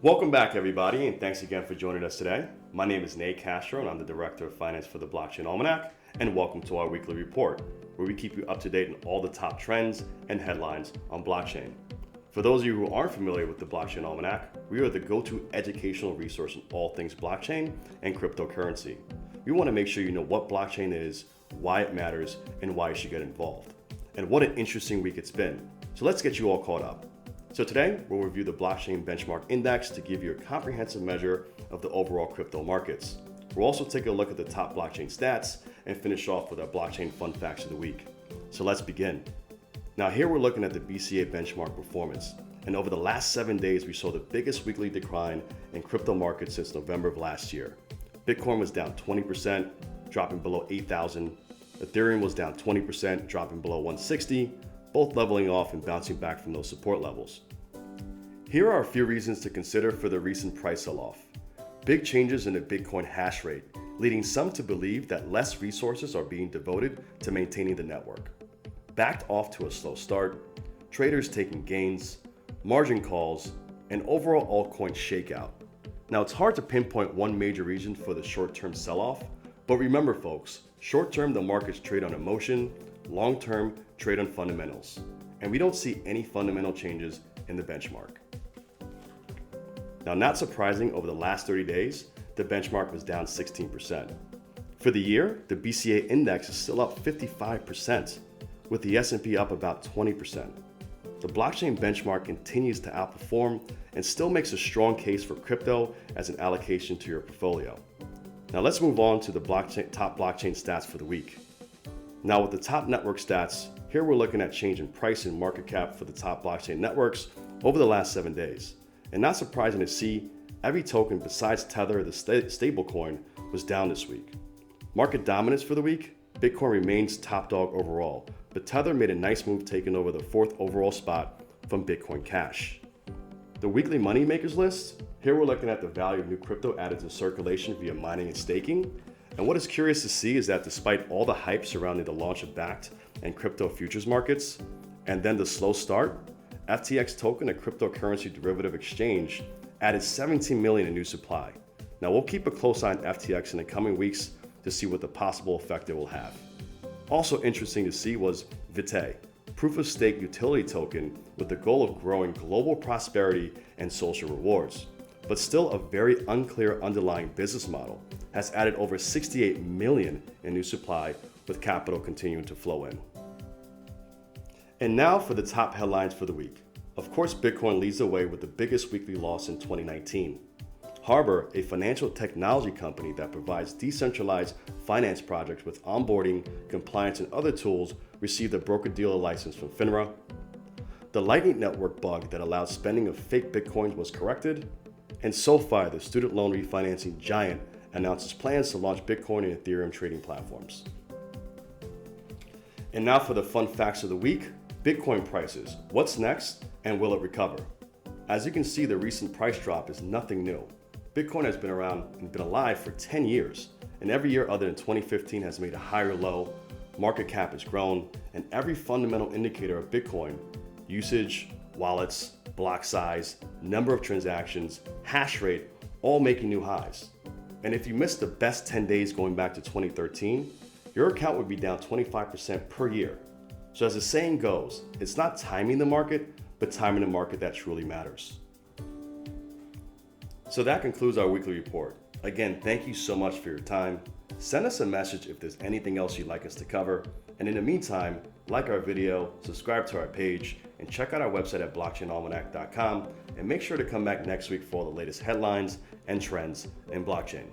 Welcome back, everybody, and thanks again for joining us today. My name is Nate Castro, and I'm the Director of Finance for the Blockchain Almanac, and welcome to our weekly report, where we keep you up to date on all the top trends and headlines on blockchain. For those of you who aren't familiar with the Blockchain Almanac, we are the go-to educational resource on all things blockchain and cryptocurrency. We want to make sure you know what blockchain is, why it matters, and why you should get involved. And what an interesting week it's been. So let's get you all caught up. So today, we'll review the Blockchain Benchmark Index to give you a comprehensive measure of the overall crypto markets. We'll also take a look at the top blockchain stats and finish off with our blockchain fun facts of the week. So let's begin. Now here we're looking at the BCA benchmark performance. And over the last 7 days, we saw the biggest weekly decline in crypto markets since November of last year. Bitcoin was down 20%, dropping below 8,000. Ethereum was down 20%, dropping below 160, both leveling off and bouncing back from those support levels. Here are a few reasons to consider for the recent price sell-off. Big changes in the Bitcoin hash rate, leading some to believe that less resources are being devoted to maintaining the network. Backed off to a slow start, traders taking gains, margin calls, and overall altcoin shakeout. Now it's hard to pinpoint one major reason for the short-term sell-off, but remember folks, short-term the markets trade on emotion, long-term trade on fundamentals, and we don't see any fundamental changes in the benchmark. Now, not surprising, over the last 30 days, the benchmark was down 16%. For the year, the BCA index is still up 55%, with the S&P up about 20%. The blockchain benchmark continues to outperform and still makes a strong case for crypto as an allocation to your portfolio. Now let's move on to the top blockchain stats for the week. Now with the top network stats, here we're looking at change in price and market cap for the top blockchain networks over the last 7 days. And not surprising to see, every token besides Tether, the stablecoin, was down this week. Market dominance for the week, Bitcoin remains top dog overall, but Tether made a nice move taking over the 4th overall spot from Bitcoin Cash. The weekly moneymakers list, here we're looking at the value of new crypto added to circulation via mining and staking. And what is curious to see is that despite all the hype surrounding the launch of Bakkt and crypto futures markets, and then the slow start, FTX token, a cryptocurrency derivative exchange, added 17 million in new supply. Now we'll keep a close eye on FTX in the coming weeks to see what the possible effect it will have. Also interesting to see was Vitae, proof of stake utility token with the goal of growing global prosperity and social rewards, but still a very unclear underlying business model, has added over 68 million in new supply with capital continuing to flow in. And now for the top headlines for the week. Of course, Bitcoin leads the way with the biggest weekly loss in 2019. Harbor, a financial technology company that provides decentralized finance projects with onboarding, compliance, and other tools, received a broker-dealer license from FINRA. The Lightning Network bug that allowed spending of fake Bitcoins was corrected. And SoFi, the student loan refinancing giant, announces plans to launch Bitcoin and Ethereum trading platforms. And now for the fun facts of the week. Bitcoin prices, what's next, and will it recover? As you can see, the recent price drop is nothing new. Bitcoin has been around and been alive for 10 years, and every year other than 2015 has made a higher low, market cap has grown, and every fundamental indicator of Bitcoin, usage, wallets, block size, number of transactions, hash rate, all making new highs. And if you missed the best 10 days going back to 2013, your account would be down 25% per year. So as the saying goes, it's not timing the market, but timing the market that truly matters. So that concludes our weekly report. Again, thank you so much for your time. Send us a message if there's anything else you'd like us to cover. And in the meantime, like our video, subscribe to our page, and check out our website at blockchainalmanac.com. And make sure to come back next week for all the latest headlines and trends in blockchain.